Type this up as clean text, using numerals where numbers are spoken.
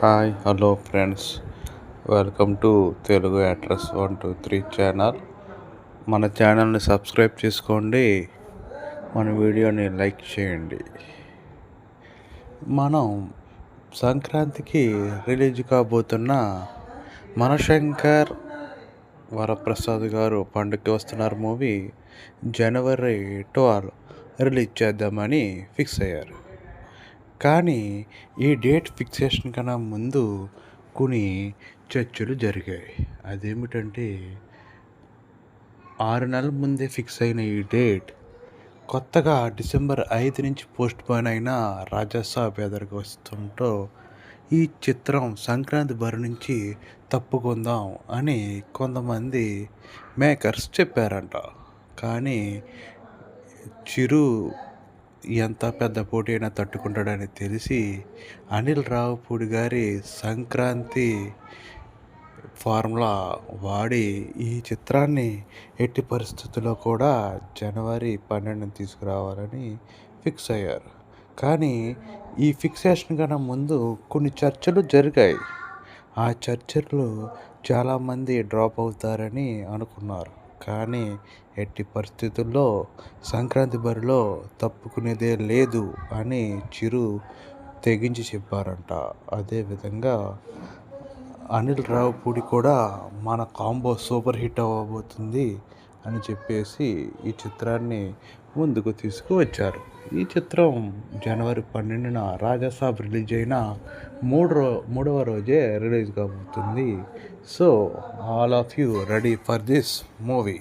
Hi hello friends, welcome to Telugu actress 123 channel. మన ఛానల్ని subscribe చేసుకోండి, మన వీడియోని లైక్ చేయండి. మనం సంక్రాంతికి రిలీజ్ కాబోతున్న మనశంకర్ వరప్రసాద్ గారు పండుగకి వస్తున్నారు మూవీ జనవరి 12 రిలీజ్ చేద్దామని ఫిక్స్ అయ్యారు. కానీ ఈ డేట్ ఫిక్సేషన్ కన్నా ముందు కొన్ని చర్చలు జరిగాయి. అదేమిటంటే 6 నెలల ముందే ఫిక్స్ అయిన ఈ డేట్ కొత్తగా డిసెంబర్ 5 నుంచి పోస్ట్ పోన్ అయిన రాజాసాబ్ ఎదురుగా వస్తుంటో ఈ చిత్రం సంక్రాంతి బరి నుంచి తప్పుకుందాం అని కొంతమంది మేకర్స్ చెప్పారంట. కానీ చిరు ఎంత పెద్ద పోటీ అయినా తట్టుకుంటాడని తెలిసి అనిల్ రావిపూడి గారి సంక్రాంతి ఫార్ములా వాడి ఈ చిత్రాన్ని ఎట్టి పరిస్థితుల్లో కూడా జనవరి 12 తీసుకురావాలని ఫిక్స్ అయ్యారు. కానీ ఈ ఫిక్సేషన్ కన్నా ముందు కొన్ని చర్చలు జరిగాయి. ఆ చర్చలు చాలామంది డ్రాప్ అవుతారని అనుకున్నారు. కానీ ఎట్టి పరిస్థితుల్లో సంక్రాంతి బరిలో తప్పుకునేదే లేదు అని చిరు తెగించి చెప్పారంట. అదేవిధంగా అనిల్ రావిపూడి కూడా మన కాంబో సూపర్ హిట్ అవ్వబోతుంది అని చెప్పేసి ఈ చిత్రాన్ని ముందుకు తీసుకువచ్చారు. ఈ చిత్రం జనవరి 12న రాజాసాబ్ రిలీజ్ అయిన మూడవ రోజే రిలీజ్ కాబోతుంది. So all of you ready for this movie.